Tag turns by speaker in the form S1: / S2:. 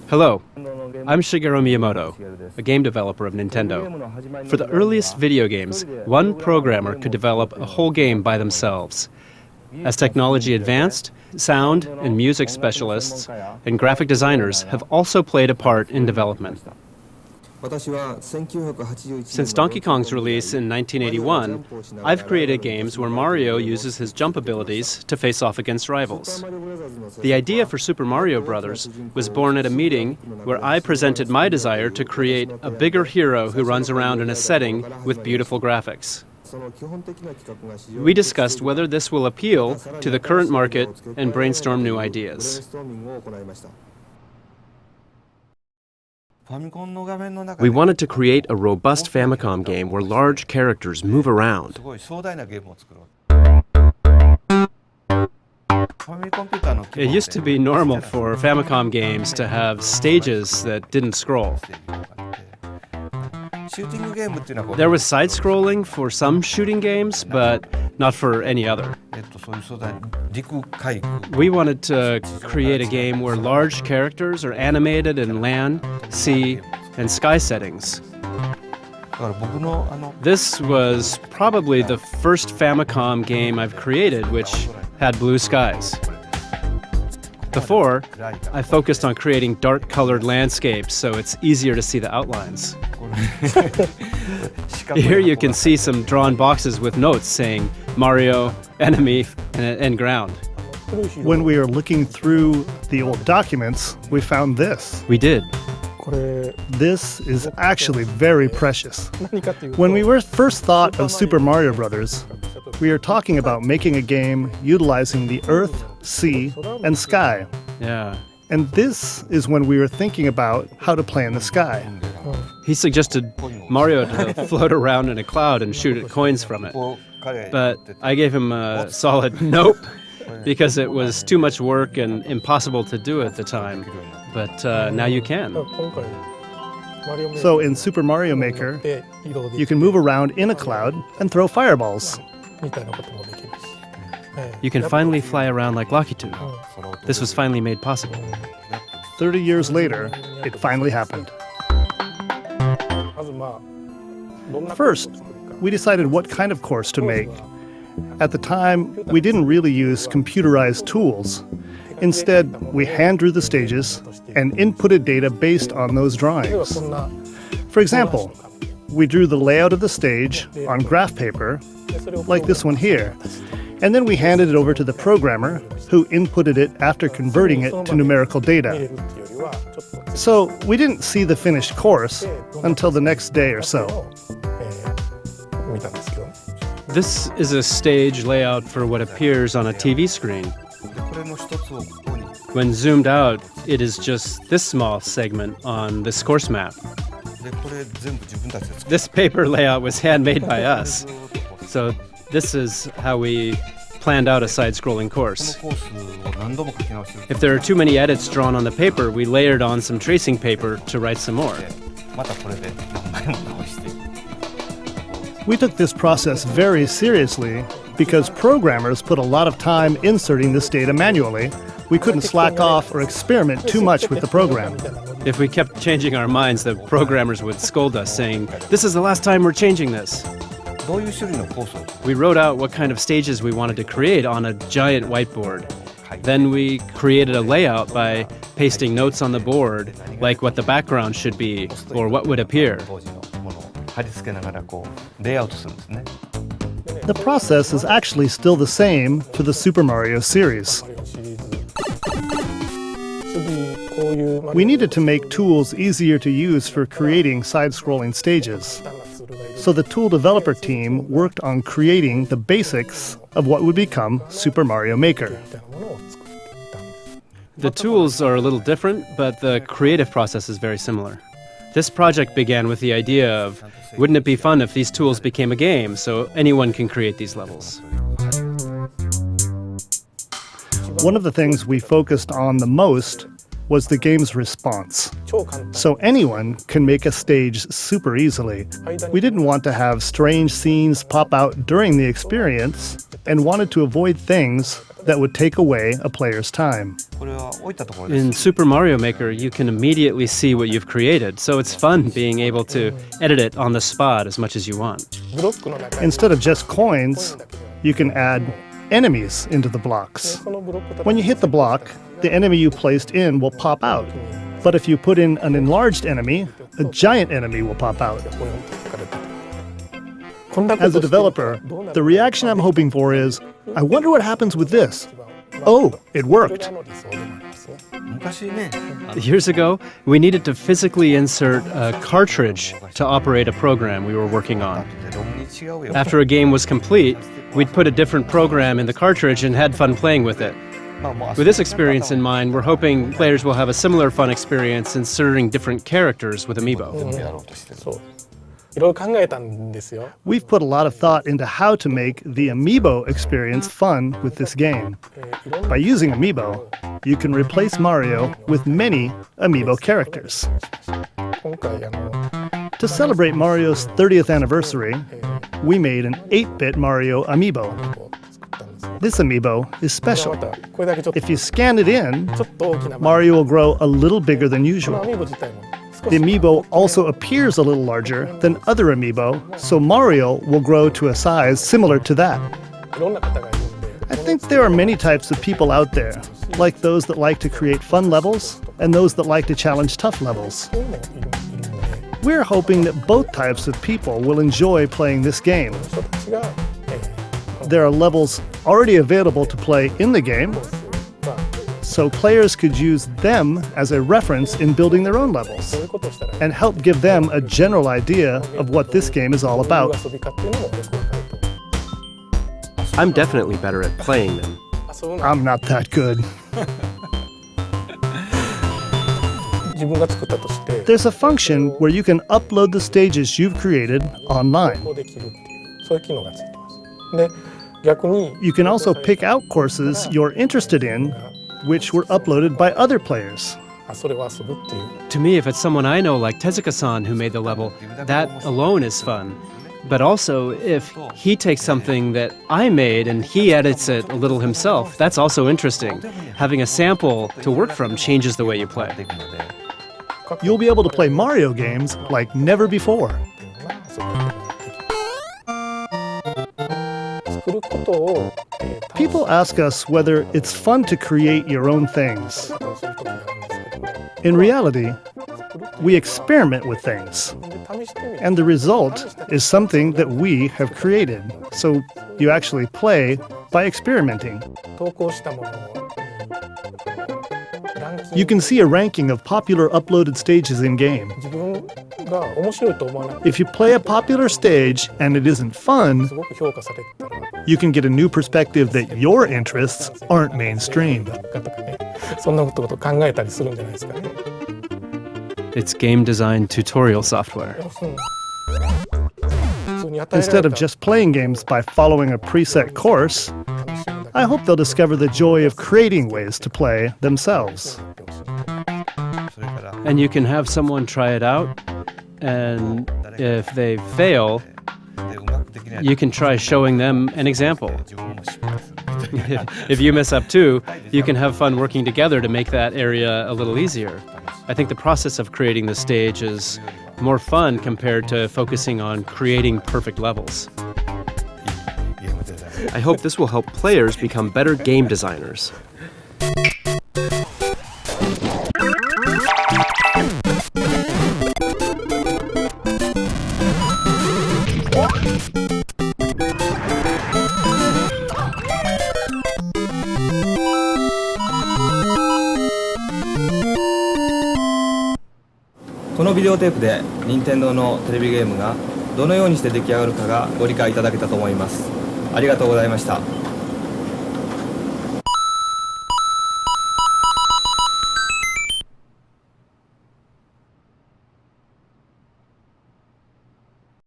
S1: Hello, I'm Shigeru Miyamoto, a game developer of Nintendo. For the earliest video games, one programmer could develop a whole game by themselves. As technology advanced, sound and music specialists and graphic designers have also played a part in development. Since Donkey Kong's release in 1981, I've created games where Mario uses his jump abilities to face off against rivals. The idea for Super Mario Bros. Was born at a meeting where I presented my desire to create a bigger hero who runs around in a setting with beautiful graphics. We discussed whether this will appeal to the current market and brainstorm new ideas. We wanted to create a robust Famicom game where large characters move around. It used to be normal for Famicom games to have stages that didn't scroll. There was side-scrolling for some shooting games, but not for any other. We wanted to create a game where large characters are animated in land, sea, and sky settings. This was probably the first Famicom game I've created which had blue skies. Before, I focused on creating dark-colored landscapes so it's easier to see the outlines. Here you can see some drawn boxes with notes saying Mario, enemy, and ground.
S2: When we were looking through the old documents, we found this.
S1: We did.
S2: This is actually very precious. When we first thought of Super Mario Bros., we are talking about making a game utilizing the earth, sea, and sky.
S1: Yeah.
S2: And this is when we were thinking about how to play in the sky.
S1: He suggested Mario to float around in a cloud and shoot at coins from it. But I gave him a solid nope, because it was too much work and impossible to do at the time. But now you can.
S2: So in Super Mario Maker, you can move around in a cloud and throw fireballs.
S1: You can finally fly around like Lakitu. This was finally made possible.
S2: 30 years later, it finally happened. First, we decided what kind of course to make. At the time, we didn't really use computerized tools. Instead, we hand drew the stages and inputted data based on those drawings. For example, we drew the layout of the stage on graph paper, like this one here, and then we handed it over to the programmer, who inputted it after converting it to numerical data. So we didn't see the finished course until the next day or so.
S1: This is a stage layout for what appears on a TV screen. When zoomed out, it is just this small segment on this course map. This paper layout was handmade by us. So this is how we planned out a side-scrolling course. If there are too many edits drawn on the paper, we layered on some tracing paper to write some more.
S2: We took this process very seriously because programmers put a lot of time inserting this data manually. We couldn't slack off or experiment too much with the program.
S1: If we kept changing our minds, the programmers would scold us, saying, "This is the last time we're changing this." We wrote out what kind of stages we wanted to create on a giant whiteboard. Then we created a layout by pasting notes on the board, like what the background should be or what would appear.
S2: The process is actually still the same for the Super Mario series. We needed to make tools easier to use for creating side-scrolling stages. So the tool developer team worked on creating the basics of what would become Super Mario Maker.
S1: The tools are a little different, but the creative process is very similar. This project began with the idea of, wouldn't it be fun if these tools became a game so anyone can create these levels?
S2: One of the things we focused on the most was the game's response. So anyone can make a stage super easily. We didn't want to have strange scenes pop out during the experience and wanted to avoid things that would take away a player's time.
S1: In Super Mario Maker, you can immediately see what you've created, so it's fun being able to edit it on the spot as much as you want.
S2: Instead of just coins, you can add enemies into the blocks. When you hit the block, the enemy you placed in will pop out. But if you put in an enlarged enemy, a giant enemy will pop out. As a developer, the reaction I'm hoping for is, I wonder what happens with this. Oh, it worked.
S1: Years ago, we needed to physically insert a cartridge to operate a program we were working on. After a game was complete, we'd put a different program in the cartridge and had fun playing with it. With this experience in mind, we're hoping players will have a similar fun experience inserting different characters with Amiibo.
S2: We've put a lot of thought into how to make the Amiibo experience fun with this game. By using Amiibo, you can replace Mario with many Amiibo characters. To celebrate Mario's 30th anniversary, we made an 8-bit Mario Amiibo. This Amiibo is special. If you scan it in, Mario will grow a little bigger than usual. The Amiibo also appears a little larger than other Amiibo, so Mario will grow to a size similar to that. I think there are many types of people out there, like those that like to create fun levels and those that like to challenge tough levels. We're hoping that both types of people will enjoy playing this game. There are levels already available to play in the game, so players could use them as a reference in building their own levels and help give them a general idea of what this game is all about.
S3: I'm definitely better at playing them.
S2: I'm not that good. There's a function where you can upload the stages you've created online. You can also pick out courses you're interested in, which were uploaded by other players.
S1: To me, if it's someone I know like Tezuka-san who made the level, that alone is fun. But also, if he takes something that I made and he edits it a little himself, that's also interesting. Having a sample to work from changes the way you play.
S2: You'll be able to play Mario games like never before. People ask us whether it's fun to create your own things. In reality, we experiment with things, and the result is something that we have created. So you actually play by experimenting. You can see a ranking of popular uploaded stages in-game. If you play a popular stage and it isn't fun, you can get a new perspective that your interests aren't mainstream.
S1: It's game design tutorial software.
S2: Instead of just playing games by following a preset course, I hope they'll discover the joy of creating ways to play themselves.
S1: And you can have someone try it out, and if they fail, you can try showing them an example. If you mess up too, you can have fun working together to make that area a little easier. I think the process of creating the stage is more fun compared to focusing on creating perfect levels.
S3: I hope this will help players become better game designers.
S4: このビデオテープで任天堂のテレビゲームがどのようにして出来上がるかがご理解いただけたと思います。ありがとうございました。